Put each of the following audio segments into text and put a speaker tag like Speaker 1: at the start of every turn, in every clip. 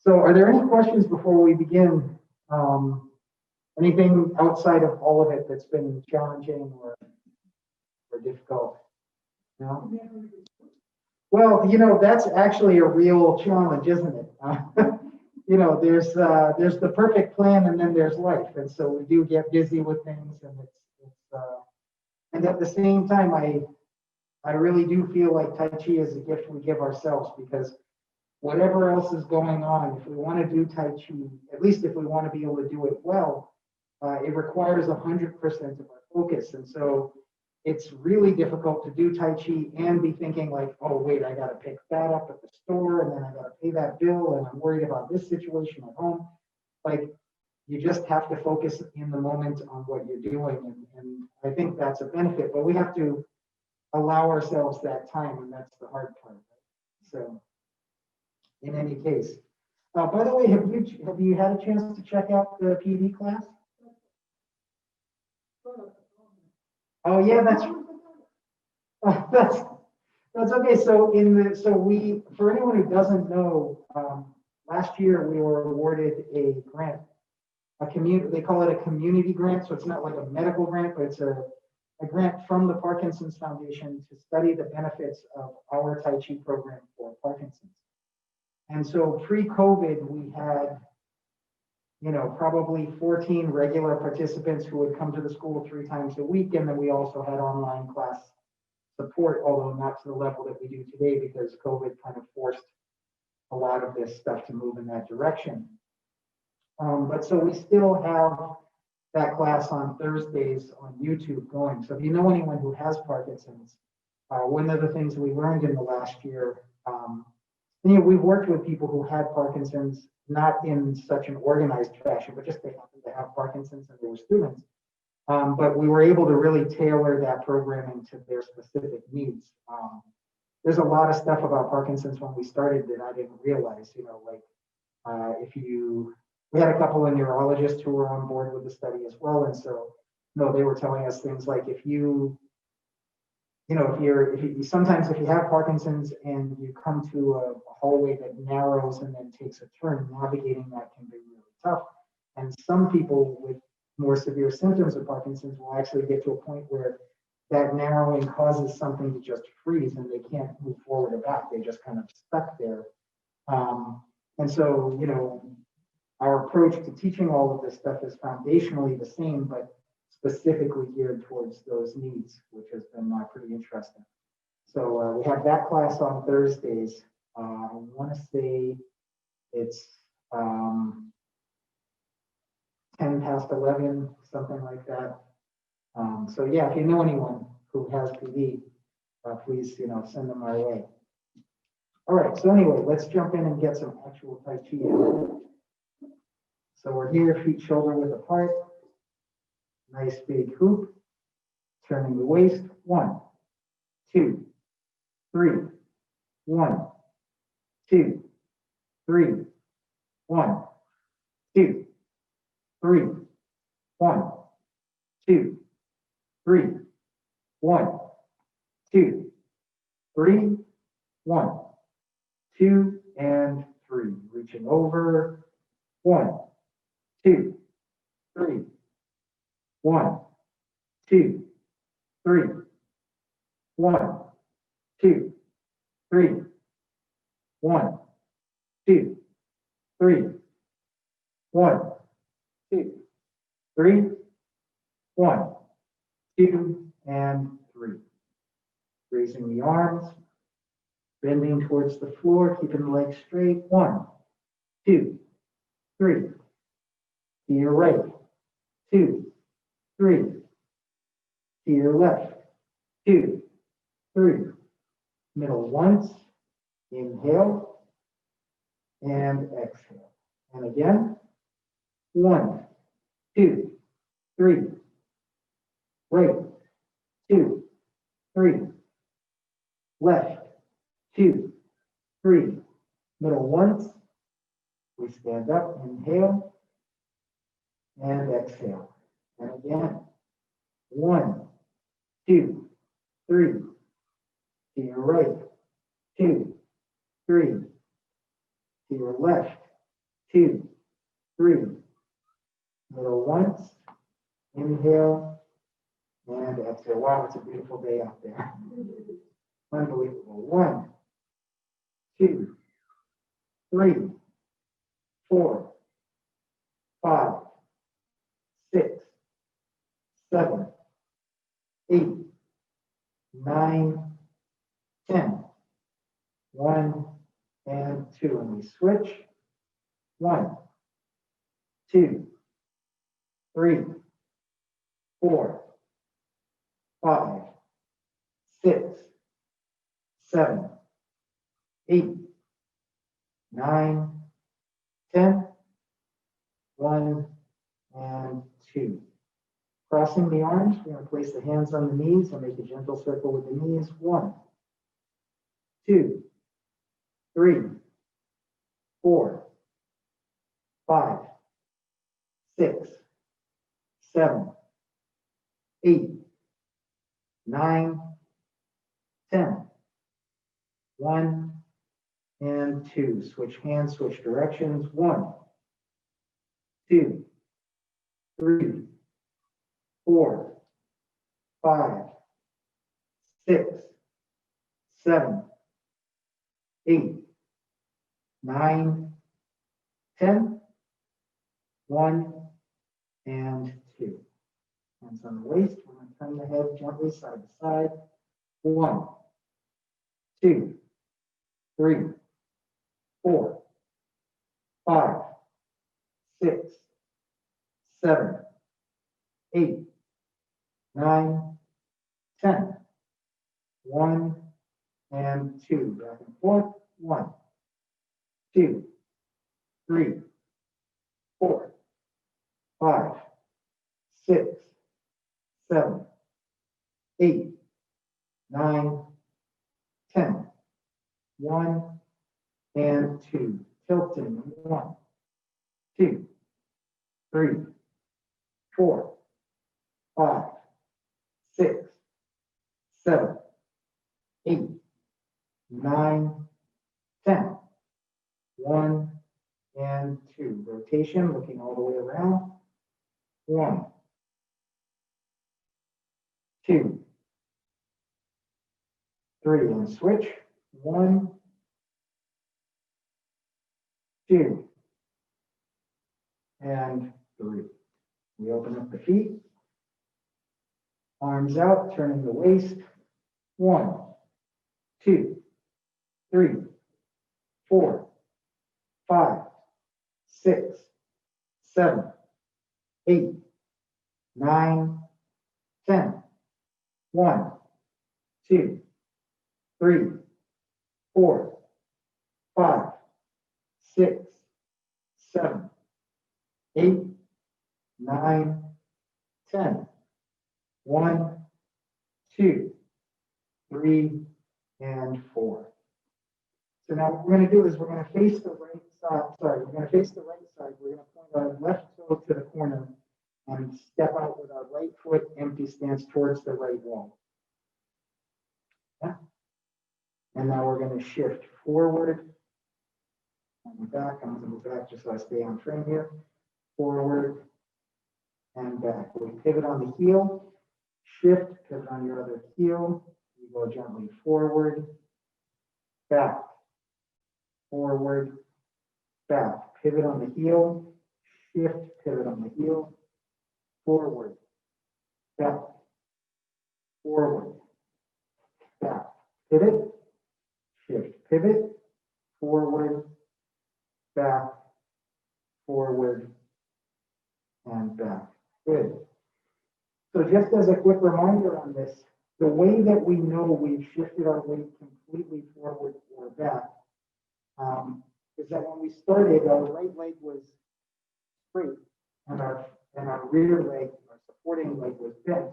Speaker 1: So are there any questions before we begin? Anything outside of all of it that's been challenging or difficult? No? Well, that's actually a real challenge, isn't it? There's the perfect plan and then there's life. And so we do get busy with things, and and at the same time, I really do feel like Tai Chi is a gift we give ourselves, because whatever else is going on, if we want to do Tai Chi, at least if we want to be able to do it well, it requires 100% of our focus. And so it's really difficult to do Tai Chi and be thinking like, oh, wait, I got to pick that up at the store, and then I got to pay that bill, and I'm worried about this situation at home. Like, you just have to focus in the moment on what you're doing. And I think that's a benefit, but we have to allow ourselves that time, and that's the hard part. Right? So in any case, by the way, have you had a chance to check out the PD class? Oh yeah, that's okay. So for anyone who doesn't know, last year we were awarded a grant, they call it a community grant. So it's not like a medical grant, but it's a grant from the Parkinson's Foundation to study the benefits of our Tai Chi program for Parkinson's. And so pre-COVID, we had probably 14 regular participants who would come to the school 3 times a week. And then we also had online class support, although not to the level that we do today, because COVID kind of forced a lot of this stuff to move in that direction. But so we still have that class on Thursdays on YouTube going. So if you know anyone who has Parkinson's, one of the things we learned in the last year, we've worked with people who had Parkinson's, not in such an organized fashion, but just they happen to have Parkinson's and they were students. But we were able to really tailor that programming to their specific needs. There's a lot of stuff about Parkinson's when we started that I didn't realize, we had a couple of neurologists who were on board with the study as well. And so, they were telling us things like sometimes if you have Parkinson's and you come to a hallway that narrows and then takes a turn, navigating that can be really tough. And some people with more severe symptoms of Parkinson's will actually get to a point where that narrowing causes something to just freeze and they can't move forward or back. They just kind of stuck there. And so, our approach to teaching all of this stuff is foundationally the same, but specifically geared towards those needs, which has been pretty interesting. So we have that class on Thursdays. I want to say it's 10 past 11, something like that. So yeah, if you know anyone who has PD, please, send them our way. All right, so anyway, let's jump in and get some actual Tai Chi in. So we're here, feet shoulder width apart. Nice big hoop. Turning the waist. 1, 2, 3. 1, 2, 3. 1, 2, 3. 1, 2, 3. 1, 2, 3. 1, 2, and 3. Reaching over. 1, 2, 3. 1, 2, 3. 1, 2, 3. 1, 2, 3. 1, 2, 3. 1, 2, and 3. Raising the arms, bending towards the floor, keeping the legs straight. 1, 2, 3. To your right. 2, 3. To your left. 2, 3. Middle once. Inhale and exhale. And again. 1, 2, 3. Right. 2, 3. Left. 2, 3. Middle once. We stand up. Inhale and exhale. And again. 1, 2, 3. To your right. 2, 3. To your left. 2, 3. Little once, inhale, and exhale. Wow, it's a beautiful day out there. Unbelievable. 1, 2, 3, 4, 5, 6, 7, 8, 9, 10. 1 and 2. And we switch. 1, 2, 3, 4, 5, 6, 7, 8, 9, 10. 1 and 2. Crossing the arms, we're going to place the hands on the knees and make a gentle circle with the knees. 1, 2, 3, 4, 5, 6, 7, 8, 9, 10. 1 and 2. Switch hands, switch directions. 1, 2, 3, 4, 5, 6, 7, 8, 9, 10. 1 and 2. Hands on the waist. We're going to turn the head gently side to side. 1, 2, 3, 4, 5, 6, 7, 8, 9, 10. 1 and 2. Back and forth. 1, 2, 3, 4, 5, 6, 7, 8, 9, 10. 1 and 2. Tilting. 1, 2, 3, 4, 5, 6, 7, 8, 9, 10. 1 and 2. Rotation, looking all the way around. 1, 2, 3, and switch. 1, 2, and 3. We open up the feet. Arms out, turning the waist. 1, 2, 3, 4, 5, 6, 7, 8, 9, 10. 1, 2, 3, 4, 5, 6, 7, 8, 9, 10. 1, 2, 3, and 4. So now what we're going to do is we're going to face the right side. We're going to face the right side. We're going to point our left toe to the corner and step out with our right foot, empty stance towards the right wall. Yeah. And now we're going to shift forward and back. I'm going to move back just so I stay on frame here. Forward and back. We pivot on the heel. Shift, pivot on your other heel. You go gently forward, back, forward, back. Pivot on the heel. Shift, pivot on the heel. Forward, back, forward, back. Pivot, shift, pivot, forward, back, forward, and back. Good. So just as a quick reminder on this, the way that we know we've shifted our weight completely forward or back is that when we started, our right leg was straight and our rear leg, our supporting leg, was bent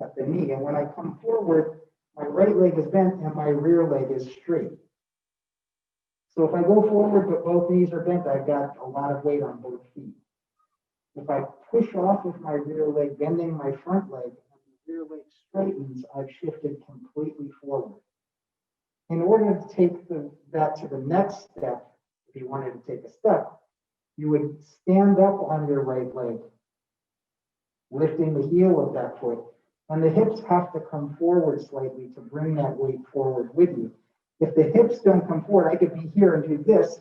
Speaker 1: at the knee. And when I come forward, my right leg is bent and my rear leg is straight. So if I go forward but both knees are bent, I've got a lot of weight on both feet. If I push off with my rear leg, bending my front leg, and the rear leg straightens, I've shifted completely forward. In order to take that to the next step, if you wanted to take a step, you would stand up on your right leg, lifting the heel of that foot, and the hips have to come forward slightly to bring that weight forward with you. If the hips don't come forward, I could be here and do this,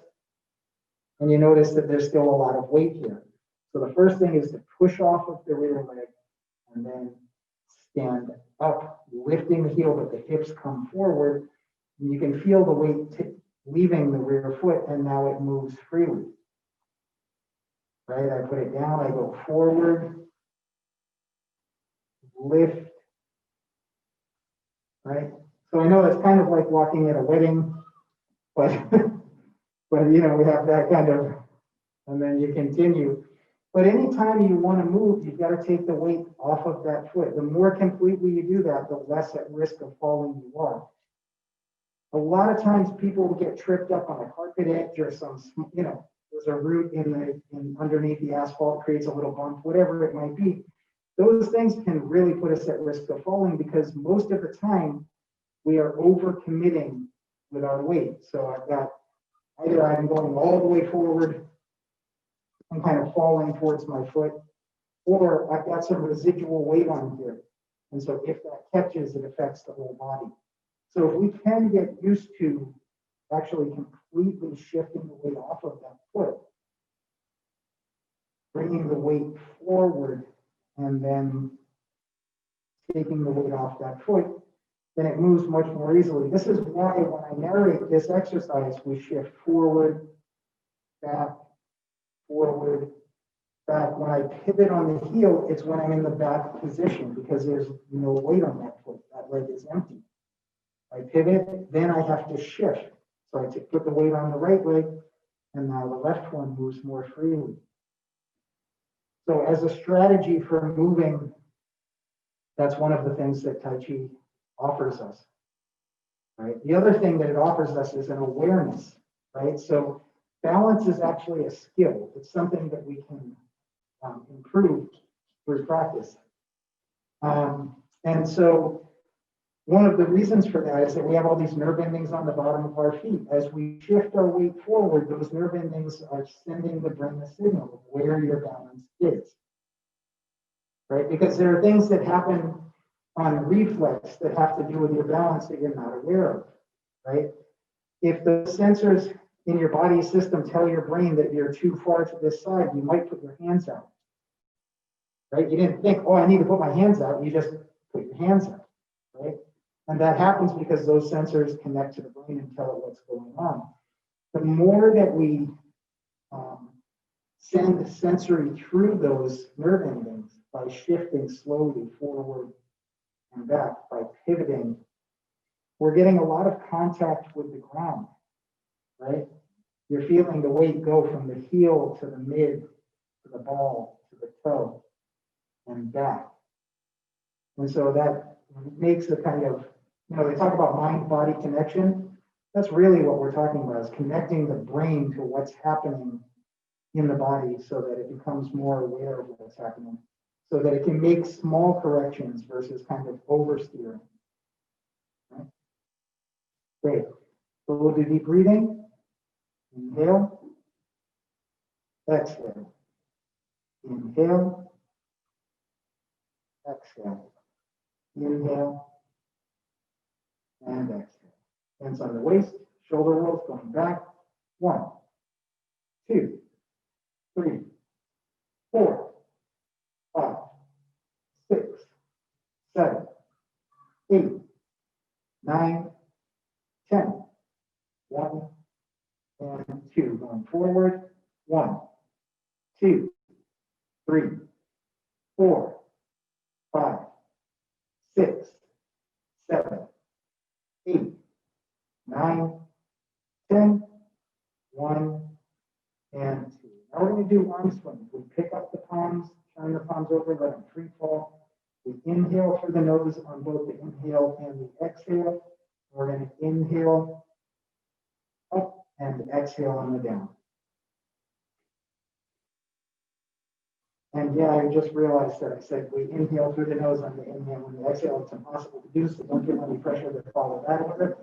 Speaker 1: and you notice that there's still a lot of weight here. So the first thing is to push off of the rear leg and then stand up, lifting the heel, but the hips come forward. And you can feel the weight leaving the rear foot, and now it moves freely. Right? I put it down, I go forward, lift. Right? So I know it's kind of like walking at a wedding, but but you know, we have that kind of, and then you continue. But anytime you want to move, you've got to take the weight off of that foot. The more completely you do that, the less at risk of falling you are. A lot of times people get tripped up on a carpet edge or some, you know, there's a root underneath the asphalt, creates a little bump, whatever it might be. Those things can really put us at risk of falling because most of the time we are overcommitting with our weight. So I've got, either I'm going all the way forward and kind of falling towards my foot, or I've got some residual weight on here. And so if that catches, it affects the whole body. So if we can get used to actually completely shifting the weight off of that foot, bringing the weight forward and then taking the weight off that foot, then it moves much more easily. This is why when I narrate this exercise, we shift forward, back, forward, back. When I pivot on the heel, it's when I'm in the back position because there's no weight on that foot. That leg is empty. I pivot, then I have to shift. So I put the weight on the right leg, and now the left one moves more freely. So as a strategy for moving, that's one of the things that Tai Chi offers us, right? The other thing that it offers us is an awareness, right? So balance is actually a skill. It's something that we can improve through practice. And so one of the reasons for that is that we have all these nerve endings on the bottom of our feet. As we shift our weight forward, those nerve endings are sending the brain a signal of where your balance is, right? Because there are things that happen on reflex that have to do with your balance that you're not aware of, right? If the sensors in your body system tell your brain that you're too far to this side, you might put your hands out, right? You didn't think, oh, I need to put my hands out. You just put your hands out, right? And that happens because those sensors connect to the brain and tell it what's going on. The more that we send sensory through those nerve endings by shifting slowly forward and back, by pivoting, we're getting a lot of contact with the ground, right? You're feeling the weight go from the heel to the mid, to the ball, to the toe, and back. And so that makes a kind of, you know, they talk about mind-body connection. That's really what we're talking about, is connecting the brain to what's happening in the body so that it becomes more aware of what's happening, so that it can make small corrections versus kind of oversteering. Right? Great. So we'll do deep breathing. Inhale. Exhale. Inhale. Exhale. Inhale. And exhale. Hands on the waist, shoulder rolls going back. 1, 2, 3, 4, 5, 6, 7, 8, 9, 10. 1 and 2. Going forward. 1, 2, 3, 4, 5, 6, 7, 8, 9, 10. 1 and 2. Now we're going to do arm swings. We pick up the palms, turn the palms over, let them free fall. We inhale through the nose on both the inhale and the exhale. We're going to inhale up and exhale on the down. And yeah, I just realized that I said we inhale through the nose on the inhale and the exhale. It's impossible to do, so don't give any pressure to follow that order.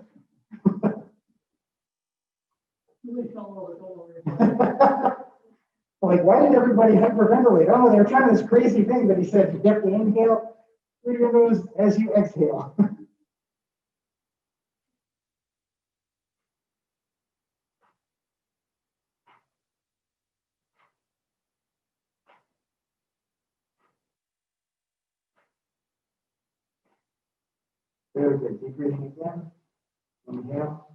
Speaker 1: Like, why did everybody hyperventilate? Oh, they're trying this crazy thing, but he said you have to inhale through your nose as you exhale. Very good. Deep breathing again. Inhale.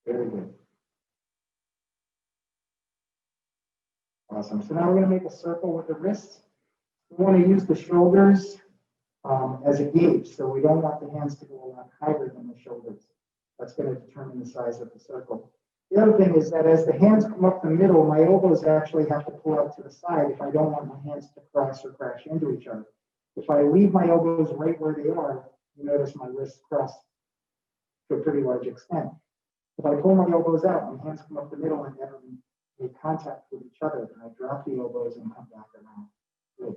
Speaker 1: Very good. Awesome. So now we're going to make a circle with the wrists. We want to use the shoulders as a gauge. So we don't want the hands to go a lot higher than the shoulders. That's going to determine the size of the circle. The other thing is that as the hands come up the middle, my elbows actually have to pull up to the side if I don't want my hands to cross or crash into each other. If I leave my elbows right where they are, you notice my wrists cross to a pretty large extent. If I pull my elbows out, my hands come up the middle and then make contact with each other, then I drop the elbows and come back around. Good.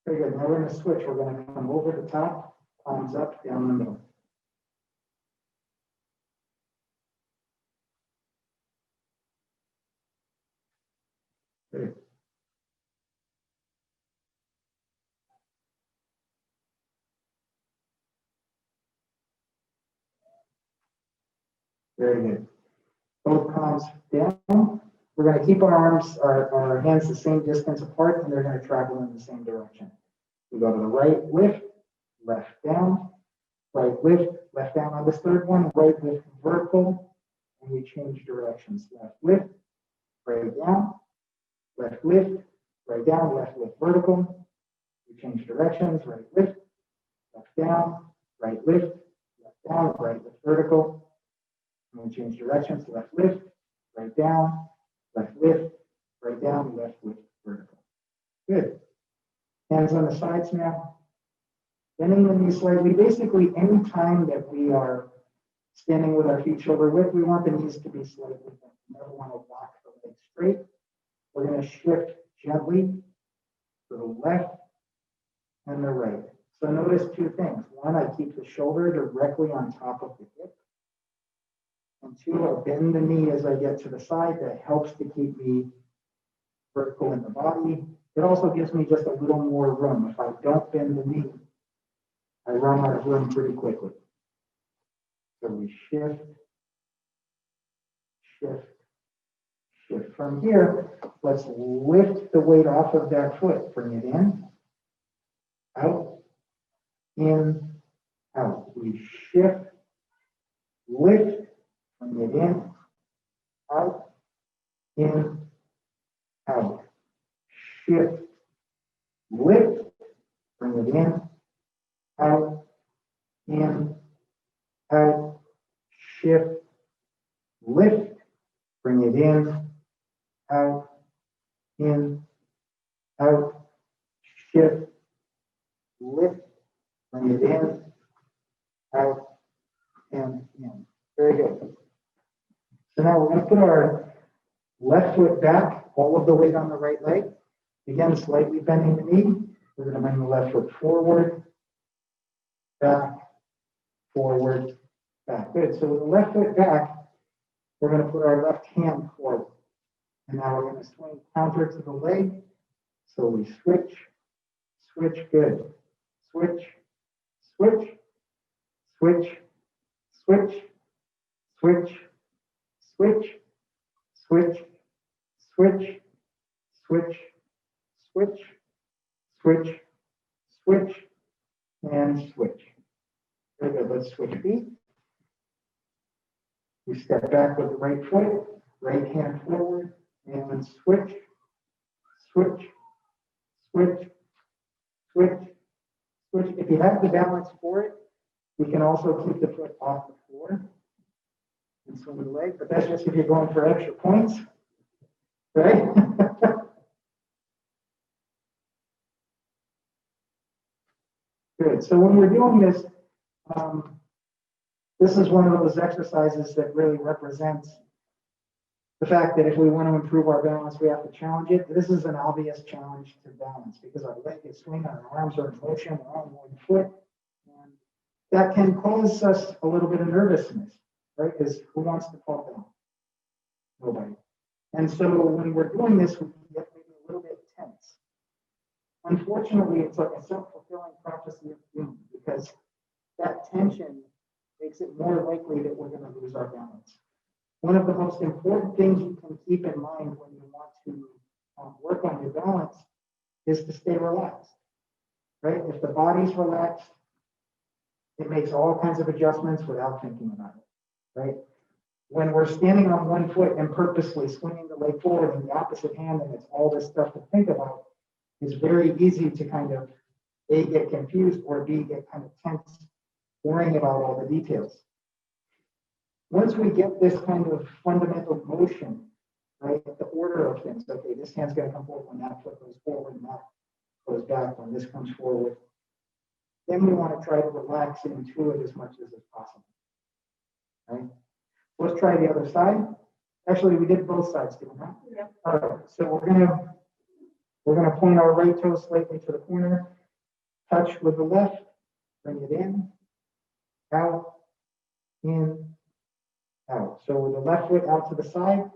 Speaker 1: Very good. Now we're going to switch. We're going to come over the top, palms up, down the middle. Good. Very good. Both palms down. We're going to keep our hands the same distance apart, and they're going to travel in the same direction. We go to the right, lift, left down, right lift, left down on this third one, right lift vertical, and we change directions. Left lift, right down, left lift, right down, left lift vertical. We change directions, right lift, left down, right lift, left down, right lift vertical. And we change directions, left lift, right down, left lift, right down, left lift vertical. Good. Hands on the sides now. Bending the knees slightly. Basically, any time that we are standing with our feet shoulder width, we want the knees to be slightly bent. We never want to walk the legs straight. We're going to shift gently to the left and the right. So notice two things. One, I keep the shoulder directly on top of the hip. And two, I bend the knee as I get to the side. That helps to keep me vertical in the body. It also gives me just a little more room. If I don't bend the knee, I run out of room pretty quickly. So we shift, shift, shift. From here, let's lift the weight off of that foot. Bring it in, out, in, out. We shift, lift, bring it in, out, in, out. Shift, lift, bring it in, out, in, out. Shift, lift, bring it in, out, in, out. Shift, lift, bring it in, out, and in. Very good. So now we're going to put our left foot back, all of the weight on the right leg. Again, slightly bending the knee. We're going to bring the left foot forward, back, forward, back. Good. So with the left foot back, we're going to put our left hand forward. And now we're going to swing counter to the leg. So we switch, switch, good. Switch, switch, switch, switch, switch, switch, switch, switch, switch, switch, switch, switch, and switch. Very good. Let's switch feet. We step back with the right foot, right hand forward, and switch, switch, switch, switch, switch. If you have the balance for it, we can also keep the foot off the floor and swing the leg, but that's just if you're going for extra points, right? Good. So when we're doing this, This is one of those exercises that really represents the fact that if we want to improve our balance, we have to challenge it. This is an obvious challenge to balance because our leg is swinging, our arms are in motion, we're on one foot. And that can cause us a little bit of nervousness, right? Because who wants to fall down? Nobody. And so when we're doing this, we get maybe a little bit tense. Unfortunately, it's like a self-fulfilling prophecy of doom because that tension makes it more likely that we're going to lose our balance. One of the most important things you can keep in mind when you want to work on your balance is to stay relaxed, right? If the body's relaxed, it makes all kinds of adjustments without thinking about it, right? When we're standing on one foot and purposely swinging the leg forward in the opposite hand, and it's all this stuff to think about, it's very easy to kind of A, get confused, or B, get kind of tense, worrying about all the details. Once we get this kind of fundamental motion, right, the order of things, okay, this hand's going to come forward when that foot goes forward and that goes back when this comes forward, then we want to try to relax into it as much as is possible, right? Let's try the other side. Actually, we did both sides, didn't we? Yeah. All right, so we're gonna point our right toe slightly to the corner, touch with the left, bring it in, out, in, out. So with the left foot out to the side,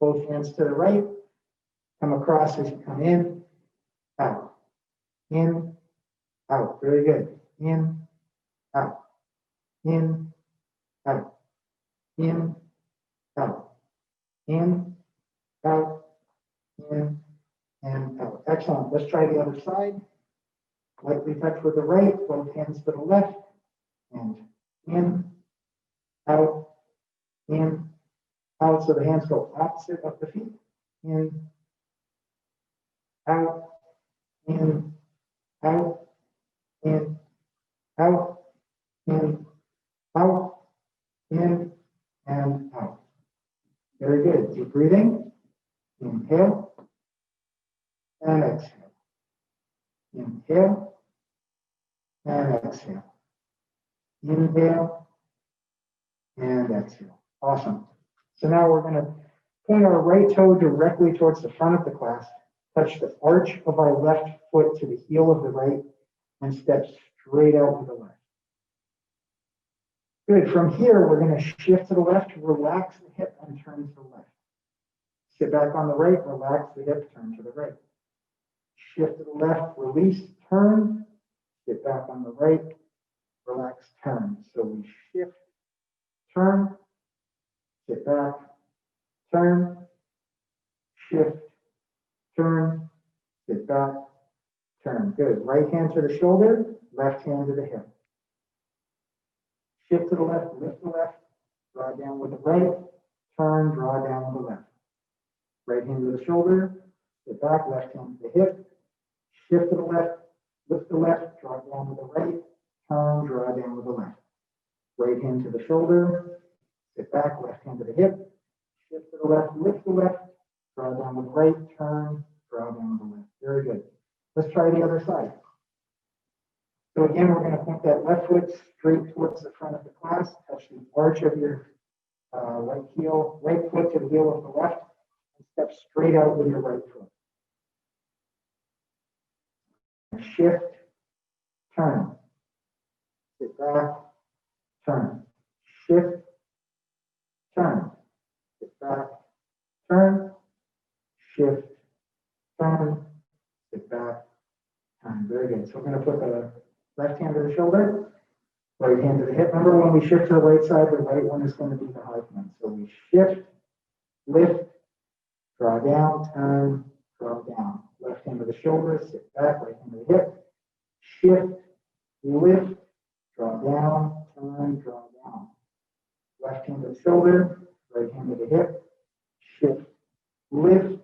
Speaker 1: both hands to the right, come across as you come in, out, in, out. Very good. In, out, in, out, in, out, in, out, in, and out. Excellent. Let's try the other side. Lightly touch with the right, both hands to the left, and in, out, in, out. So the hands go opposite of the feet. In, out, in, out, in, out, in, out, in, and out. Very good. Deep breathing. Inhale and exhale. Inhale and exhale. Inhale and exhale. Awesome. So now we're going to point our right toe directly towards the front of the clasp, touch the arch of our left foot to the heel of the right, and step straight out to the left. Good. From here, we're going to shift to the left, relax the hip, and turn to the left. Sit back on the right, relax the hip, turn to the right. Shift to the left, release, turn, sit back on the right, relax, turn. So we shift, turn, sit back, turn, shift, turn, sit back, turn. Good. Right hand to the shoulder, left hand to the hip. Shift to the left, lift the left, draw down with the right, turn, draw down with the left. Right hand to the shoulder, sit back, left hand to the hip, shift to the left, lift the left, draw down with the right, turn, draw down with the left. Right hand to the shoulder, sit back, left hand to the hip, shift to the left, lift the left, draw down with the right, turn, draw down with the left. Very good. Let's try the other side. So again, we're going to point that left foot straight towards the front of the clasp, touch the arch of your right foot to the heel of the left, and step straight out with your right foot. Shift, turn, sit back, turn, shift, turn, sit back, turn, shift, turn, sit back, turn. Very good. So we're going to put the left hand to the shoulder, right hand to the hip. Remember, when we shift to the right side, the right one is going to be the high point. So we shift, lift, draw down, turn, draw down. Left hand to the shoulder, sit back, right hand to the hip, shift, lift, draw down, turn, draw down. Left hand to the shoulder, right hand to the hip, shift, lift,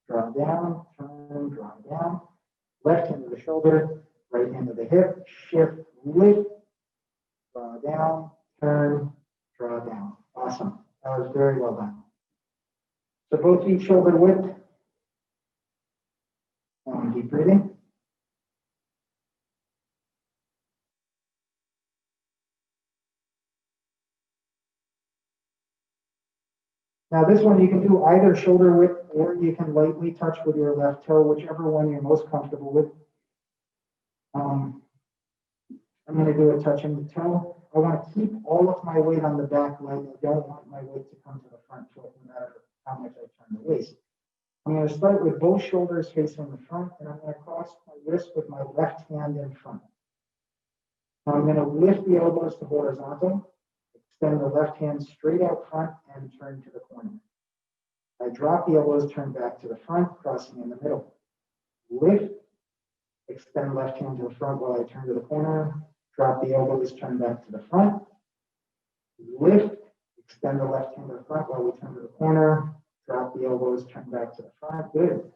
Speaker 1: draw down, turn, draw down. Left hand to the shoulder, right hand to the hip, shift, lift, draw down, turn, draw down. Awesome. That was very well done. So both feet shoulder width. And deep breathing. Now this one you can do either shoulder width or you can lightly touch with your left toe, whichever one you're most comfortable with. I'm going to do a touching the toe. I want to keep all of my weight on the back leg. I don't want my weight to come to the front foot no matter how much I turn the waist. I'm going to start with both shoulders facing the front, and I'm going to cross my wrist with my left hand in front. Now I'm going to lift the elbows to horizontal, extend the left hand straight out front, and turn to the corner. I drop the elbows, turn back to the front, crossing in the middle. Lift, extend left hand to the front while I turn to the corner. Drop the elbows, turn back to the front. Lift, extend the left hand to the front while we turn to the corner. Drop the elbows, turn back to the front. Good.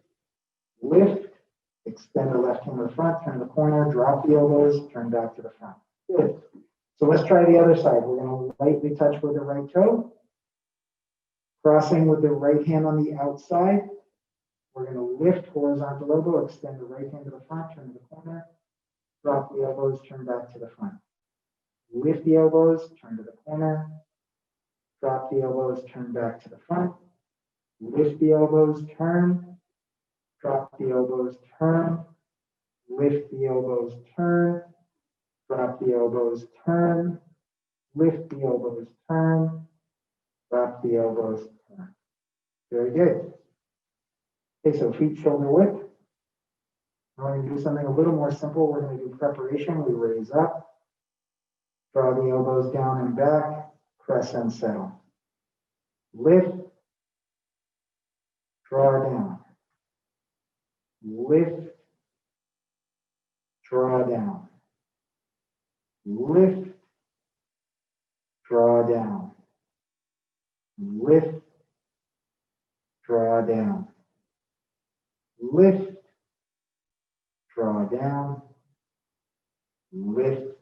Speaker 1: Lift, extend the left hand to the front, turn to the corner, drop the elbows, turn back to the front. Good. So let's try the other side. We're going to lightly touch with the right toe. Crossing with the right hand on the outside. We're going to lift horizontal elbow, extend the right hand to the front, turn to the corner. Drop the elbows, turn back to the front. Lift the elbows, turn to the corner. Drop the elbows, turn back to the front. Lift the elbows, turn. Drop the elbows, turn. Lift the elbows, turn. Drop the elbows, turn. Lift the elbows, turn. Drop the elbows, turn. Very good. Okay, so feet shoulder width. We're going to do something a little more simple. We're going to do preparation. We raise up, draw the elbows down and back, press and settle. Lift, draw down. Lift, draw down. Lift, draw down. Lift, draw down. Lift, draw down, lift,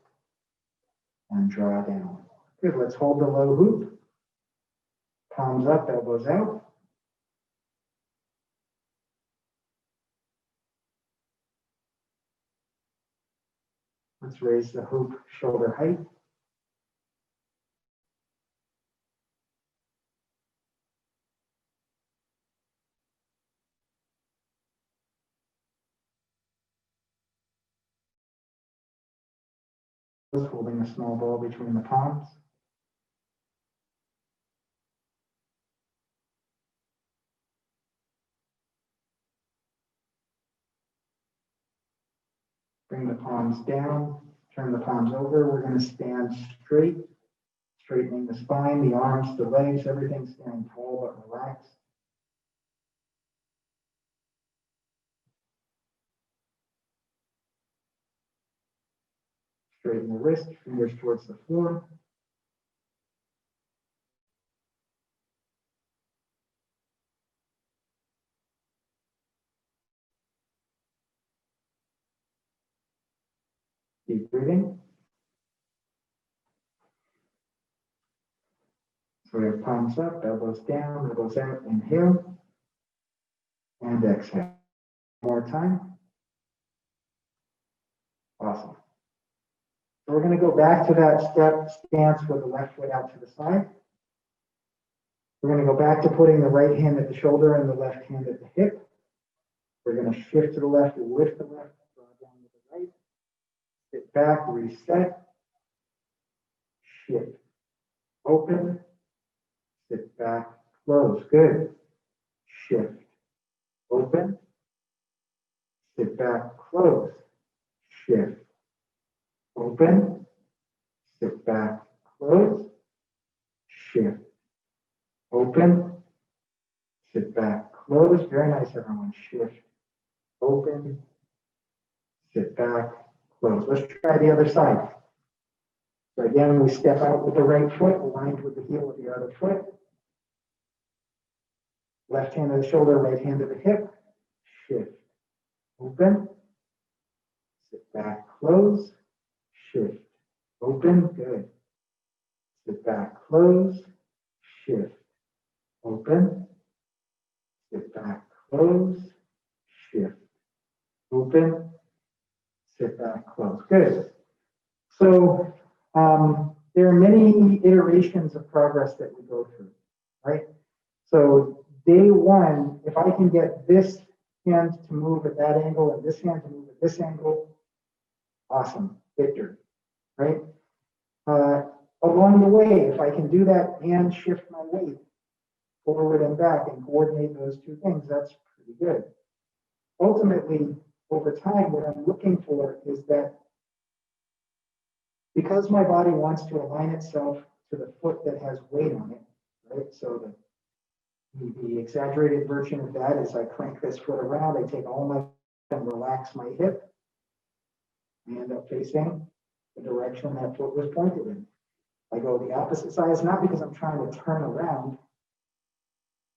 Speaker 1: and draw down. Good, let's hold the low hoop. Palms up, elbows out. Let's raise the hoop shoulder height. Holding a small ball between the palms. Bring the palms down, turn the palms over. We're going to stand straight, straightening the spine, the arms, the legs, everything standing tall but relaxed. Straighten the wrist, fingers towards the floor. Keep breathing. So we have palms up, elbows down, elbows out, inhale, and exhale. One more time. Awesome. So we're going to go back to that stance with the left foot out to the side. We're going to go back to putting the right hand at the shoulder and the left hand at the hip. We're going to shift to the left, lift the left, draw down to the right. Sit back, reset. Shift. Open. Sit back, close. Good. Shift. Open. Sit back, close. Shift. Open. Sit back, close. Shift. Open. Sit back, close. Very nice, everyone. Shift. Open. Sit back, close. Let's try the other side. So again, we step out with the right foot, aligned with the heel of the other foot. Left hand to the shoulder, right hand to the hip. Shift. Open. Sit back, close. Shift. Open. Good. Sit back, close. Shift. Open. Sit back, close. Shift. Open. Sit back, close. Good. So there are many iterations of progress that we go through, right? So day one, if I can get this hand to move at that angle and this hand to move at this angle, awesome, victory, right? Along the way, if I can do that and shift my weight forward and back and coordinate those two things, that's pretty good. Ultimately, over time, what I'm looking for is that because my body wants to align itself to the foot that has weight on it, right? So the exaggerated version of that is I crank this foot around, I take all my and relax my hip, I end up facing the direction that foot was pointed in. I go the opposite side, it's not because I'm trying to turn around,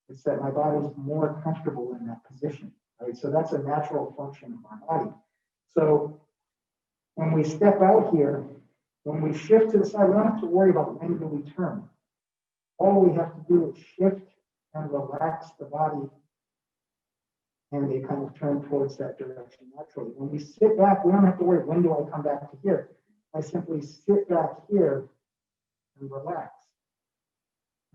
Speaker 1: it's that my body's more comfortable in that position, right? So that's a natural function of our body. So when we step out here, when we shift to the side, we don't have to worry about when do we turn. All we have to do is shift and relax the body, and they kind of turn towards that direction naturally. When we sit back, we don't have to worry, when do I come back to here? I simply sit back here and relax.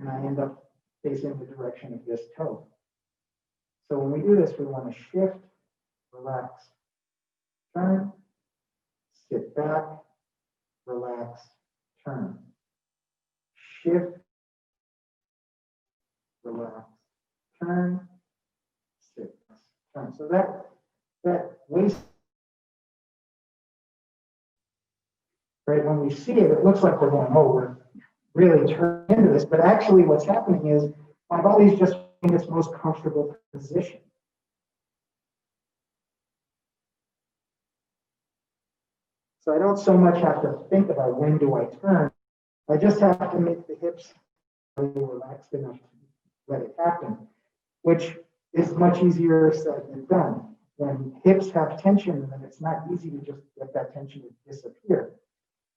Speaker 1: And I end up facing the direction of this toe. So when we do this, we want to shift, relax, turn, sit back, relax, turn. Shift, relax, turn, sit, turn. So that waist, right, when we see it, it looks like we're going, oh, we're really turning into this, but actually what's happening is my body's just in its most comfortable position. So I don't so much have to think about when do I turn. I just have to make the hips relaxed enough to let it happen, which is much easier said than done. When hips have tension, then it's not easy to just get that tension to disappear.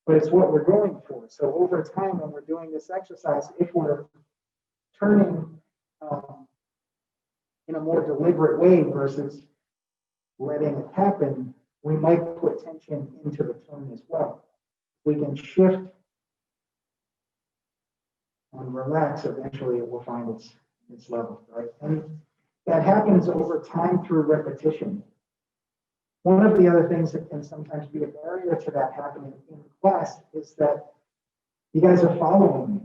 Speaker 1: But it's what we're going for. So over time, when we're doing this exercise, if we're turning in a more deliberate way versus letting it happen, we might put tension into the turn as well. We can shift and relax, eventually it will find its level, right? And that happens over time through repetition. One of the other things that can sometimes be a barrier to that happening in class is that you guys are following me.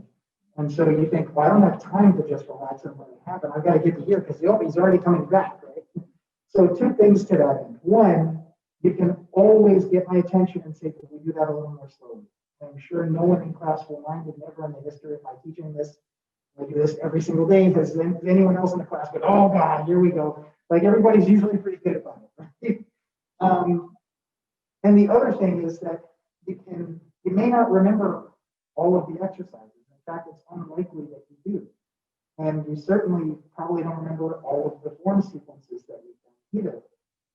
Speaker 1: And so you think, well, I don't have time to just relax and let it happen. I've got to get to here because he's already coming back, right? So two things to that end. One, you can always get my attention and say, can we do that a little more slowly? I'm sure no one in class will mind it, never in the history of my teaching this. I do this every single day. Has anyone else in the class go, oh God, here we go. Like everybody's usually pretty good about it, right? And the other thing is that you may not remember all of the exercises. In fact, it's unlikely that you do. And you certainly probably don't remember all of the form sequences that we've done either.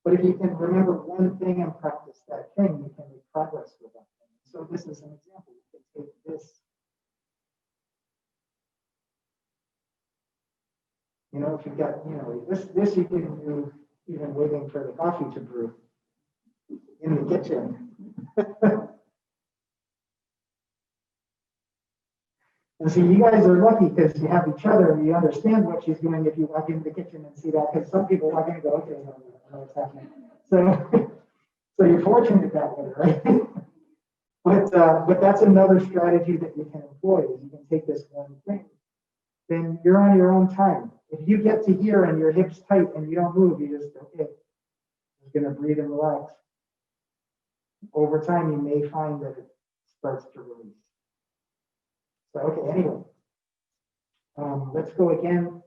Speaker 1: But if you can remember one thing and practice that thing, you can make progress with that thing. So this is an example. You can take this. You know, if you've got, this you can do even waiting for the coffee to brew in the kitchen. And so you guys are lucky because you have each other and you understand what she's doing if you walk into the kitchen and see that, because some people walk in and go, okay, I know what's happening. So you're fortunate that way, right? But that's another strategy that you can employ. Is you can take this one thing, then you're on your own time. If you get to here and your hips tight and you don't move, you just, okay, I'm going to breathe and relax. Over time, you may find that it starts to release. So, okay, anyway, let's go again.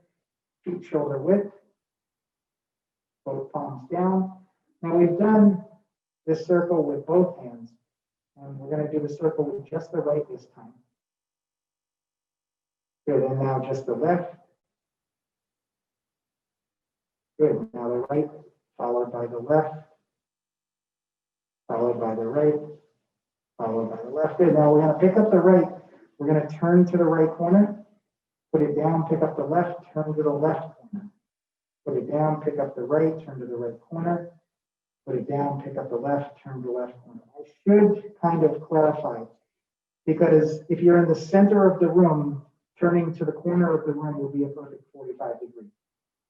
Speaker 1: Feet shoulder width, both palms down. Now we've done this circle with both hands, and we're going to do the circle with just the right this time. Good, and now just the left. Good, now the right, followed by the left, followed by the right, followed by the left. Good, now we're going to pick up the right. We're going to turn to the right corner, put it down, pick up the left, turn to the left corner. Put it down, pick up the right, turn to the right corner. Put it down, pick up the left, turn to the left corner. I should kind of clarify, because if you're in the center of the room, turning to the corner of the room will be a perfect 45 degrees.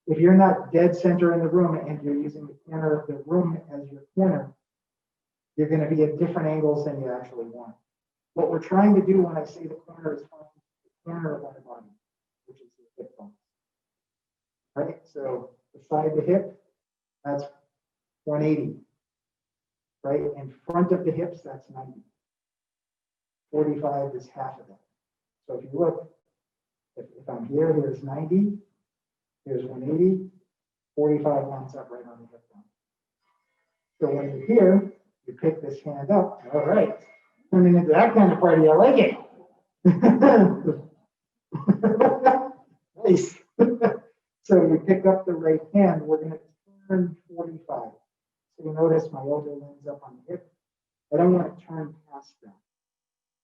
Speaker 1: If you're not dead center in the room and you're using the corner of the room as your corner, you're going to be at different angles than you actually want. What we're trying to do when I say the corner is find the corner of our body, which is the hip bone. Right? So beside the hip, that's 180. Right? In front of the hips, that's 90. 45 is half of that. So if you look, if I'm here, here's 90, here's 180, 45 lines up right on the hip bone. So when you're here, you pick this hand up. All right, turning into that kind of party. I like it. Nice. So we pick up the right hand. We're going to turn 45. So you notice my elbow lands up on the hip. I don't want to turn past that.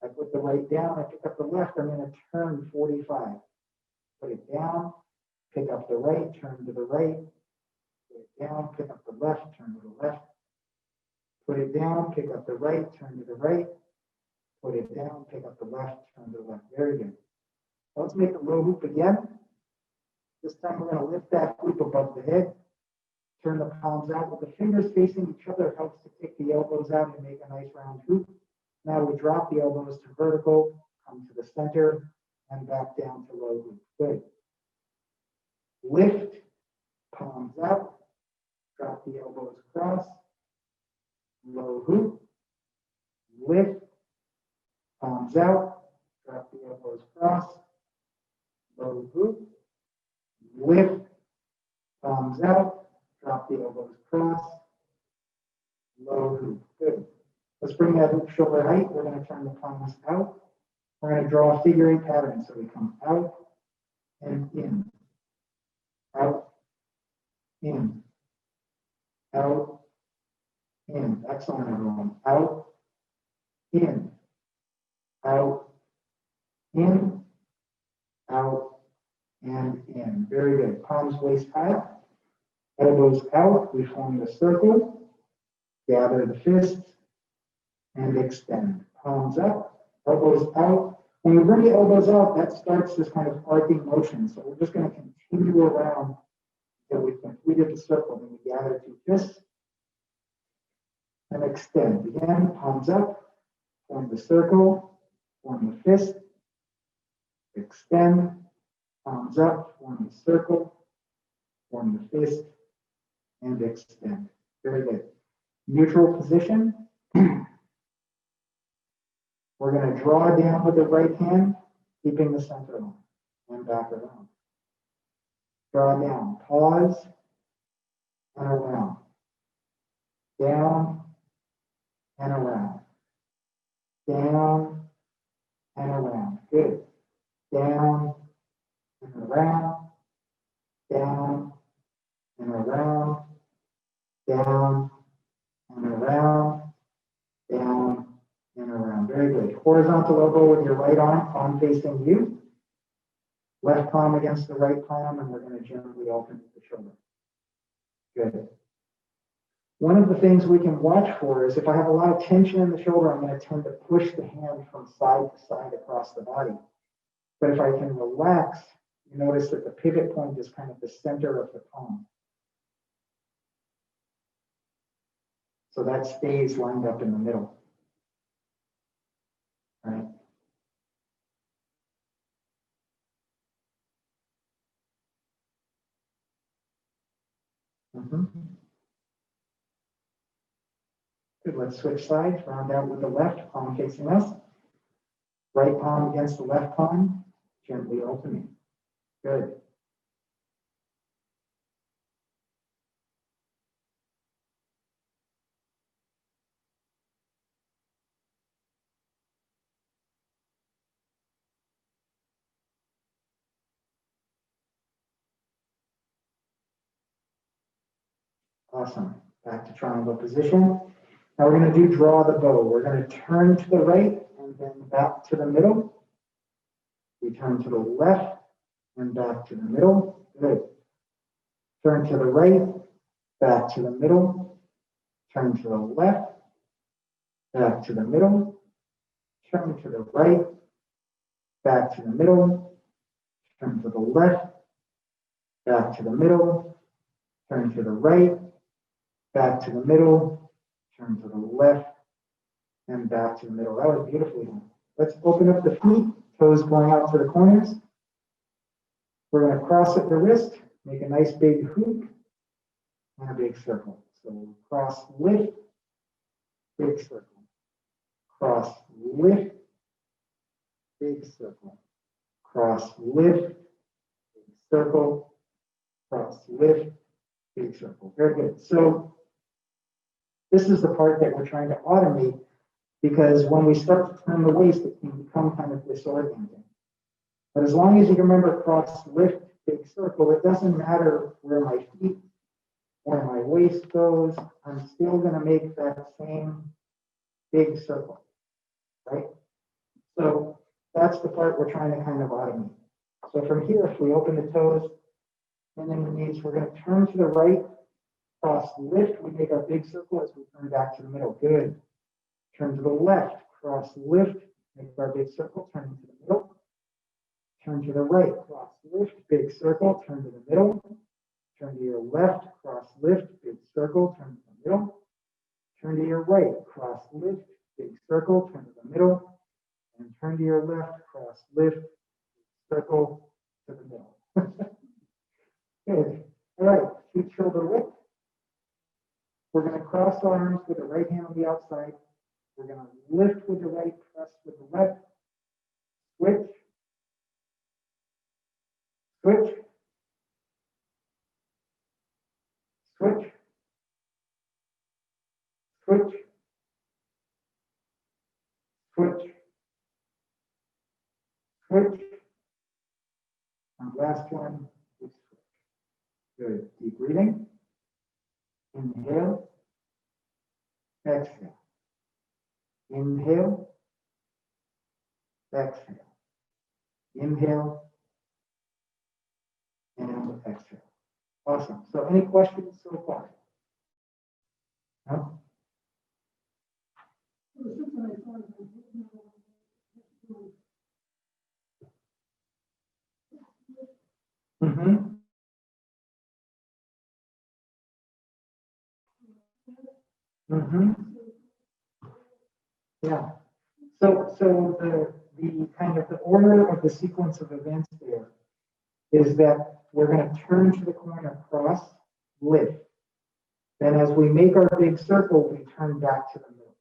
Speaker 1: I put the right down. I pick up the left. I'm going to turn 45. Put it down. Pick up the right. Turn to the right. Put it down. Pick up the left. Turn to the left. Put it down, pick up the right, turn to the right, put it down, pick up the left, turn to the left. Very good. Let's make a low hoop again. This time we're going to lift that hoop above the head, turn the palms out with the fingers facing each other, helps to kick the elbows out and make a nice round hoop. Now we drop the elbows to vertical, come to the center, and back down to low hoop. Good. Lift, palms out, drop the elbows across. Low hoop, lift, palms out, drop the elbows across, low hoop, lift, palms out, drop the elbows across, low hoop. Good. Let's bring that hoop shoulder height. We're going to turn the palms out. We're going to draw a figure eight pattern. So we come out and in, out, in, out, in. Excellent, everyone. Out, in, out, in, out, and in. Very good. Palms waist high, elbows out. We form the circle. Gather the fists and extend. Palms up, elbows out. When we bring the elbows out, that starts this kind of arcing motion. So we're just going to continue around until we've completed the circle. Then we gather two fists and extend. Again, palms up, form the circle, form the fist, extend, palms up, form the circle, form the fist, and extend. Very good. Neutral position. We're going to draw down with the right hand, keeping the center line, and back around. Draw down, pause, and around. Down, and around. Down, and around. Good. Down, and around. Down, and around. Down, and around. Down, and around. Very good. Horizontal elbow with your right arm, palm facing you. Left palm against the right palm, and we're going to gently alternate the shoulder. Good. One of the things we can watch for is if I have a lot of tension in the shoulder, I'm going to tend to push the hand from side to side across the body. But if I can relax, you notice that the pivot point is kind of the center of the palm. So that stays lined up in the middle. Right? Good. Let's switch sides. Round out with the left, palm facing us. Right palm against the left palm. Gently opening. Good. Awesome. Back to triangle position. Now we're going to do draw the bow. We're going to turn to the right and then back to the middle. We turn to the left and back to the middle. Good. Turn to the right, back to the middle. Turn to the left, back to the middle. Turn to the right, back to the middle. turn to the left, back to the middle, turn to the right, back to the middle, turn to the left, and back to the middle. That was beautifully done. Let's open up the feet, toes going out to the corners. We're going to cross at the wrist, make a nice big hoop, and a big circle. So cross, lift, big circle. Cross, lift, big circle. Cross, lift, big circle. Cross, lift, big circle. Very good. So this is the part that we're trying to automate, because when we start to turn the waist, it can become kind of disorienting. But as long as you can remember cross, lift, big circle, it doesn't matter where my feet, where my waist goes, I'm still going to make that same big circle, right? So that's the part we're trying to kind of automate. So from here, if we open the toes and then the knees, we're going to turn to the right, cross, lift, we make our big circle as we turn back to the middle. Good. Turn to the left, cross, lift, make our big circle, turn to the middle. Turn to the right, cross, lift, big circle, turn to the middle. Turn to your left, cross, lift, big circle, turn to the middle. Turn to your right, cross, lift, big circle, turn to the middle. And turn to your left, cross, lift, circle to the middle. Good. All right, feet shoulder width. We're going to cross arms with the right hand on the outside. We're going to lift with the right, press with the left. Switch. Switch. Switch. Switch. Switch. Switch. And last one is switch. Good. Deep breathing. Inhale. Exhale. Inhale. Exhale. Inhale. And exhale. Awesome. So any questions so far? No? Mm-hmm. Mm-hmm. Yeah. So the kind of the order of the sequence of events there is that we're going to turn to the corner, cross, lift. Then as we make our big circle, we turn back to the middle.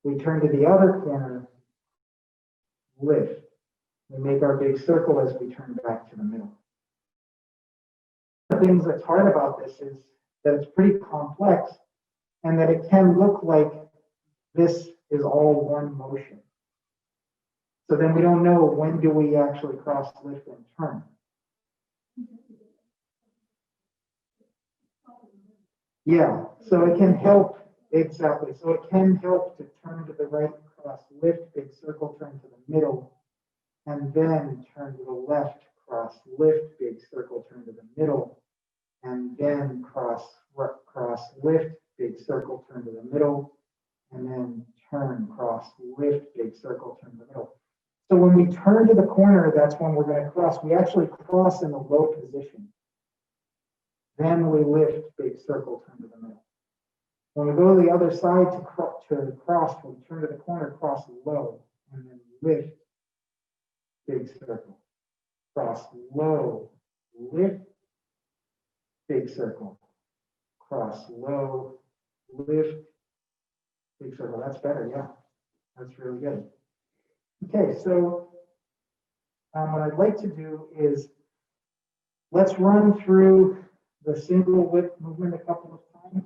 Speaker 1: We turn to the other corner, lift. We make our big circle as we turn back to the middle. One of the things that's hard about this is that it's pretty complex and that it can look like this is all one motion. So then we don't know when do we actually cross, lift, and turn. Yeah, so it can help, exactly. So it can help to turn to the right, cross, lift, big circle, turn to the middle, and then turn to the left, cross, lift, big circle, turn to the middle, and then cross, lift, big circle, turn to the middle, and then turn, cross, lift, big circle, turn to the middle. So when we turn to the corner, that's when we're going to cross. We actually cross in the low position. Then we lift, big circle, turn to the middle. When we go to the other side to cross, we turn to the corner, cross low, and then lift, big circle. Cross low, lift, big circle. Cross low, lift, big circle. That's better, yeah. That's really good. Okay, so what I'd like to do is let's run through the single whip movement a couple of times.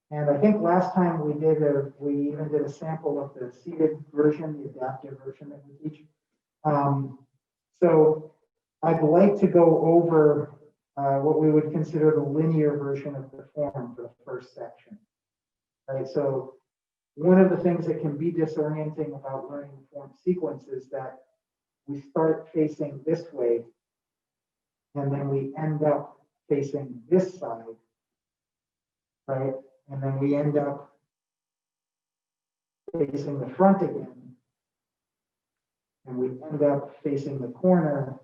Speaker 1: And I think last time we even did a sample of the seated version, the adaptive version that we teach. So I'd like to go over what we would consider the linear version of the form for the first section. Right, so one of the things that can be disorienting about learning the form sequence is that we start facing this way, and then we end up facing this side, right? And then we end up facing the front again. and we end up facing the corner,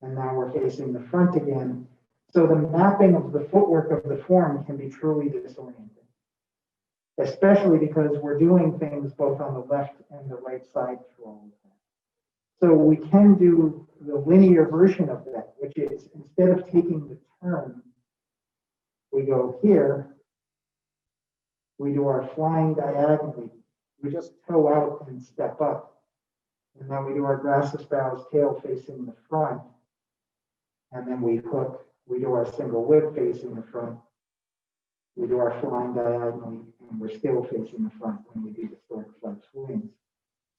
Speaker 1: and now we're facing the front again. So the mapping of the footwork of the form can be truly disorienting, especially because we're doing things both on the left and the right side through all of that. So we can do the linear version of that, which is instead of taking the turn, we go here, we do our flying diagonally. We just toe out and step up. And then we do our grassus bows, tail facing the front. And then we hook, we do our single whip facing the front. We do our flying diagonally, and we're still facing the front when we do the sword flex swings.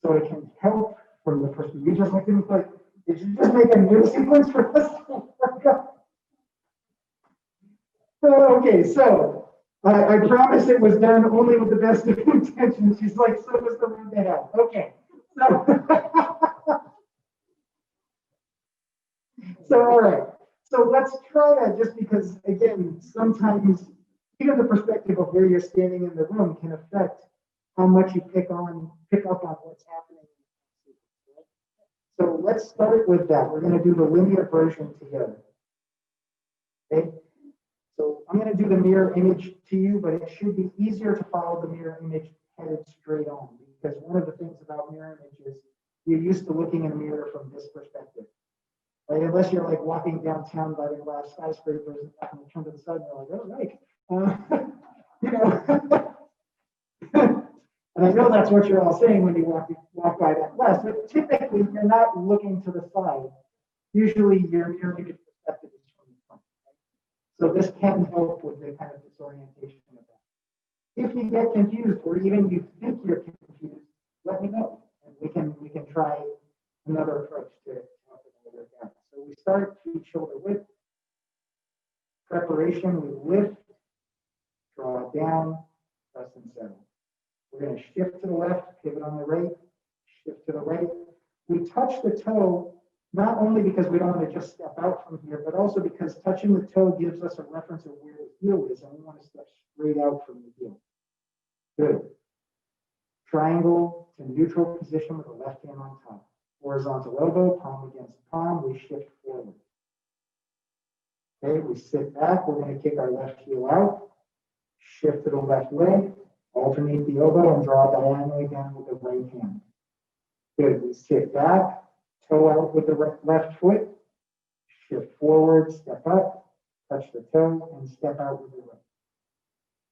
Speaker 1: So it can help from the person. You just looked at me like, did you just make a new sequence for us? Okay, so I promise it was done only with the best of intentions. She's like, so was the road to hell. Okay, so, so all right. So let's try that just because, again, sometimes even the perspective of where you're standing in the room can affect how much you pick up on what's happening. So let's start with that. We're going to do the linear version together. Okay. So I'm going to do the mirror image to you, but it should be easier to follow the mirror image headed straight on, because one of the things about mirror image is you're used to looking in a mirror from this perspective. Right? Unless you're like walking downtown by the glass skyscrapers and you turn to the side and you're like, oh, right. You know, and I know that's what you're all saying when you walk by that glass, but typically you're not looking to the side. Usually your mirror image perspective is from the front. So this can help with the kind of disorientation of that. If you get confused, or even you think you're confused, let me know, and we can try another approach to help it work out. So we start feet shoulder width. Preparation, we lift, draw it down, press and settle. We're going to shift to the left, pivot on the right, shift to the right. We touch the toe, not only because we don't want to just step out from here, but also because touching the toe gives us a reference of where the heel is, and we want to step straight out from the heel. Good. Triangle to neutral position with the left hand on top. Horizontal elbow, palm against palm, we shift forward. Okay, we sit back, we're going to kick our left heel out, shift to the left leg, alternate the elbow and draw diagonally down with the right hand. Good, we sit back, toe out with the left foot, shift forward, step up, touch the toe, and step out with the right.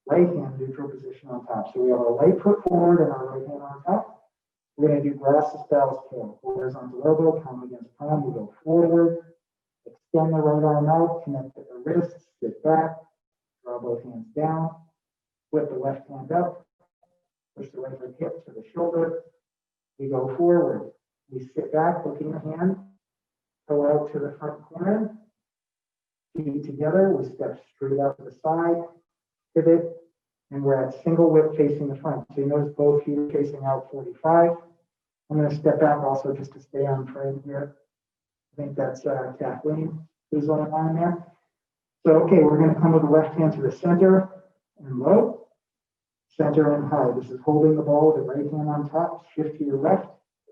Speaker 1: Right hand neutral position on top. So we have our right foot forward and our right hand on top. We're going to do grassus bows tail. Horizontal elbow, palm against palm. We go forward, extend the right arm out, connect at the wrist, sit back, draw both hands down, flip the left hand up, push the right leg hip to the shoulder. We go forward. We sit back, hooking the hand, toe out to the front corner, feet together. We step straight out to the side, pivot, and we're at single whip facing the front. So you notice both feet are facing out 45. I'm going to step back also just to stay on frame here. I think that's Kathleen who's on the line there. So, okay, we're going to come with the left hand to the center and low, center and high. This is holding the ball with the right hand on top. Shift to your left,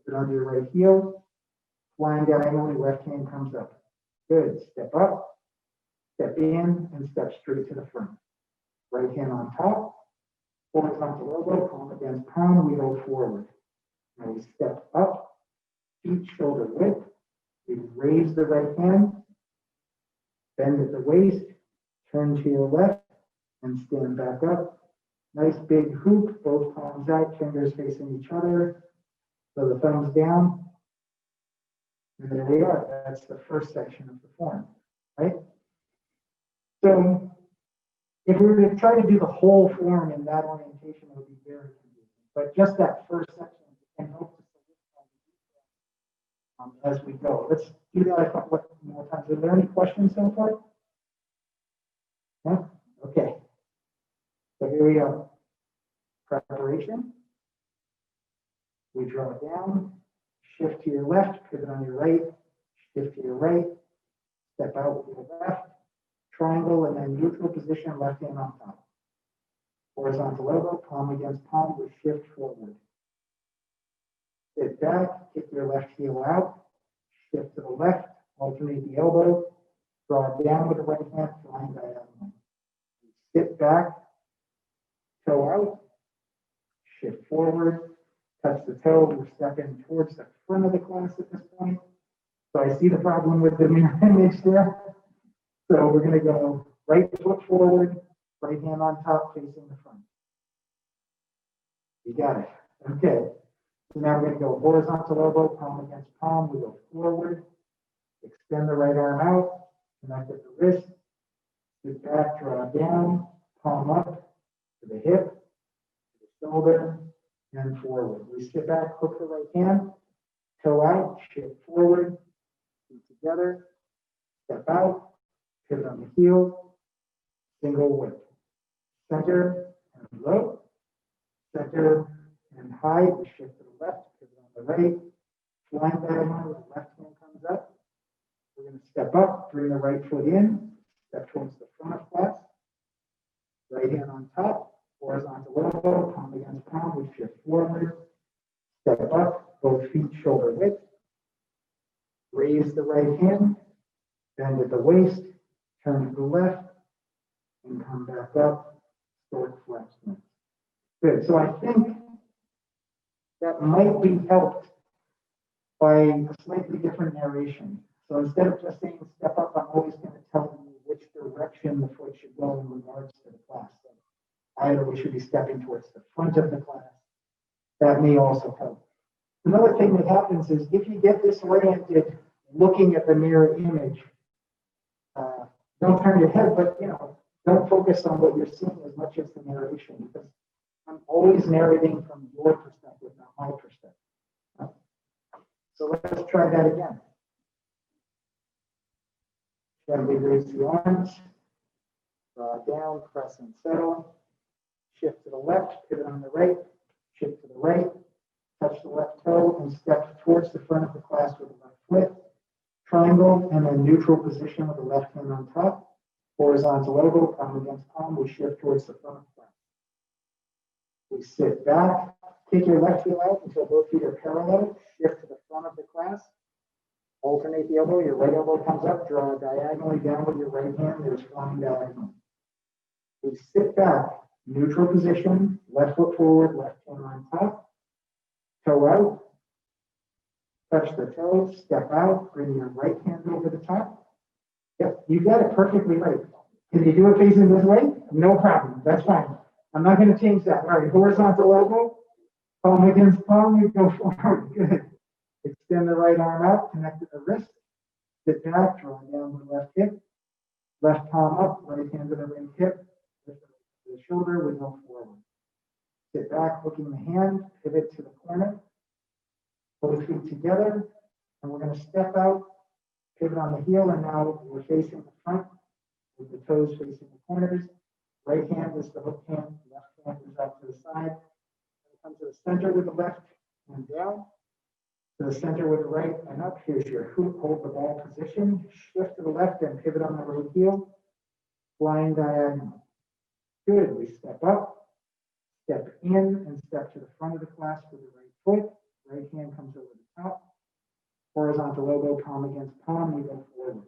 Speaker 1: put it onto your right heel. Flying diagonally, left hand comes up. Good. Step up, step in, and step straight to the front. Right hand on top, horizontal elbow, palm against palm, we go forward. Now we step up, feet shoulder width. We raise the right hand, bend at the waist, turn to your left, and stand back up. Nice big hoop, both palms out, fingers facing each other. So the thumbs down. And there we are. That's the first section of the form, right? So if we were to try to do the whole form in that orientation, it would be very confusing. But just that first section can help us as we go. Let's do that a couple of more times. Are there any questions so far? Yeah? Okay. So here we go. Preparation. We draw it down. Shift to your left, pivot on your right. Shift to your right. Step out with your left. Triangle and then neutral position, left hand on top. Horizontal elbow, palm against palm, we shift forward. Sit back, kick your left heel out, shift to the left, alternate the elbow, draw it down with the right hand, flying diagonal. Sit back, toe out, shift forward, touch the toe, we're stepping towards the front of the class at this point. So I see the problem with the mirror image there. So we're gonna go right foot forward, right hand on top, facing the front. You got it, okay. So now we're gonna go horizontal elbow, palm against palm, we go forward, extend the right arm out, connect at the wrist, sit back, draw down, palm up to the hip, to the shoulder, and forward. We sit back, hook the right hand, toe out, shift forward, feet together, step out, pivot on the heel, single whip. Center and low, center and high, we shift to the left, pivot on the right, flying diagonal, the left hand comes up. We're going to step up, bring the right foot in, step towards the front of class, right hand on top, horizontal elbow, palm against palm, we shift forward, step up, both feet shoulder width, raise the right hand, bend at the waist, turn to the left, and come back up, stork flex. Good, so I think that might be helped by a slightly different narration. So instead of just saying step up, I'm always going to tell you which direction the foot should go in regards to the class. So either we should be stepping towards the front of the class. That may also help. Another thing that happens is if you get disoriented looking at the mirror image, don't turn your head, but don't focus on what you're seeing as much as the narration, because I'm always narrating from your perspective, not my perspective. So let's try that again. Gently raise the arms, draw down, press and settle, shift to the left, pivot on the right, shift to the right, touch the left toe and step towards the front of the class with the left foot, triangle and then neutral position with the left hand on top, horizontal elbow, palm against palm, we shift towards the front of the class. We sit back, take your left heel out until both feet are parallel, shift to the front of the class, alternate the elbow, your right elbow comes up, draw diagonally down with your right hand, there's flying diagonal. We sit back, neutral position, left foot forward, left hand on top, toe out, touch the toe, step out, bring your right hand over the top. Yep, you got it perfectly right. Can you do it facing this way? No problem, that's fine. I'm not going to change that. All right, horizontal elbow, palm against palm, you go forward, good. Extend the right arm out, connect at the wrist, sit back, draw down the left hip, left palm up, right hand to the right hip, lift the shoulder, we go forward. Sit back, hooking the hand, pivot to the corner, both feet together, and we're going to step out, pivot on the heel, and now we're facing the front with the toes facing the corners. Right hand is the hook hand, left hand is out to the side. Come to the center with the left and down. To the center with the right and up. Here's your hoop, hold the ball position. Shift to the left and pivot on the right heel. Flying diagonal. Good, we step up, step in and step to the front of the class with the right foot. Right hand comes over the top. Horizontal elbow, palm against palm, we go forward.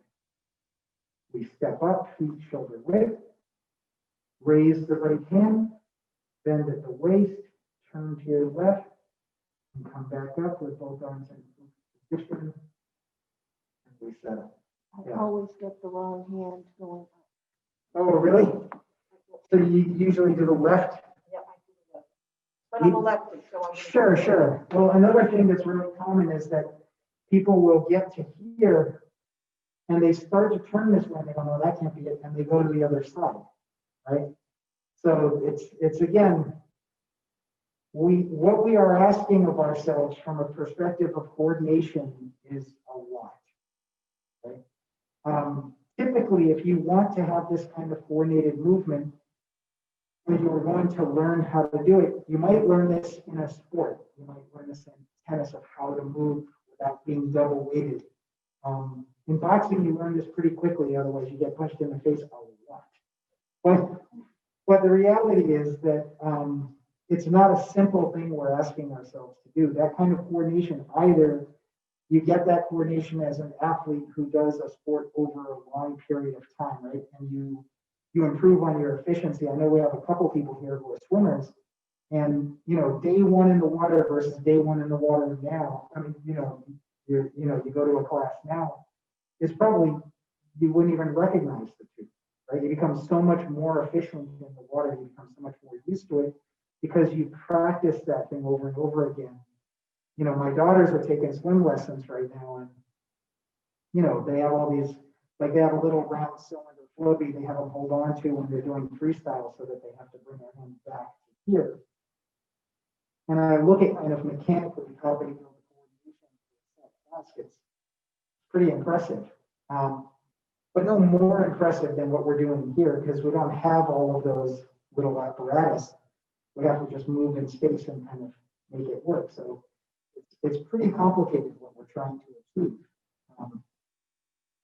Speaker 1: We step up, feet shoulder width. Raise the right hand, bend at the waist, turn to your left, and come back up with both arms in position. And we settle.
Speaker 2: I always get the wrong hand going up.
Speaker 1: Oh, really? So you usually do the left?
Speaker 2: Yeah, I do that. But I'm a lefty, so I'm.
Speaker 1: Sure. Well, another thing that's really common is that people will get to here and they start to turn this way and they go, no, that can't be it. And they go to the other side, right? So it's again, what we are asking of ourselves from a perspective of coordination is a lot, right? Typically, if you want to have this kind of coordinated movement, and you're going to learn how to do it, you might learn this in a sport. You might learn this in tennis of how to move without being double weighted. In boxing, you learn this pretty quickly, otherwise you get punched in the face a lot. But the reality is that it's not a simple thing we're asking ourselves to do. That kind of coordination, either you get that coordination as an athlete who does a sport over a long period of time, right? And you improve on your efficiency. I know we have a couple people here who are swimmers, and day one in the water versus day one in the water now. I mean, you go to a class now, it's probably you wouldn't even recognize the two, right? You become so much more efficient in the water. You become so much more used to it because you practice that thing over and over again. My daughters are taking swim lessons right now, and they have all these, like they have a little round cylinder floaty they have them hold on to when they're doing freestyle, so that they have to bring their hands back to here. And I look at kind of mechanically how they build the coordination for that baskets. It's pretty impressive, but no more impressive than what we're doing here, because we don't have all of those little apparatus. We have to just move in space and kind of make it work. So it's pretty complicated what we're trying to achieve.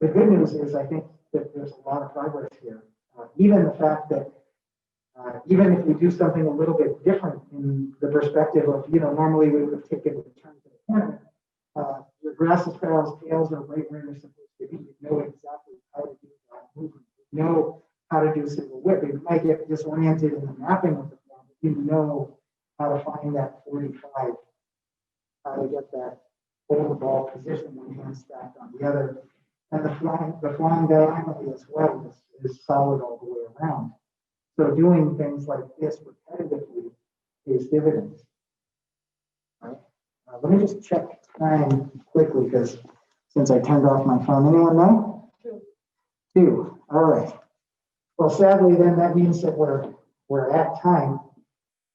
Speaker 1: The good news is I think that there's a lot of progress here. Even the fact that even if we do something a little bit different in the perspective of, normally we would have taken the turn to the corner. Your grasses, parallels, tails are right where you're supposed to be. You know exactly how to do that movement. You know how to do single whip. You might get disoriented in the mapping of the form, but you know how to find that 45, how to get that hold the ball position, one hand stacked on the other. And the flying diagonally as well is solid all the way around. So doing things like this repetitively pays dividends. All right. Let me just check time quickly, because since I turned off my phone, anyone know? 2. All right. Well, sadly, then that means that we're at time.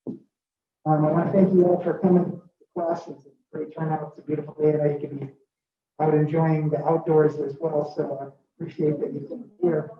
Speaker 1: I want to thank you all for coming to class. It's a great turnout. It's a beautiful day tonight. You can be out enjoying the outdoors as well. So I appreciate that you came here.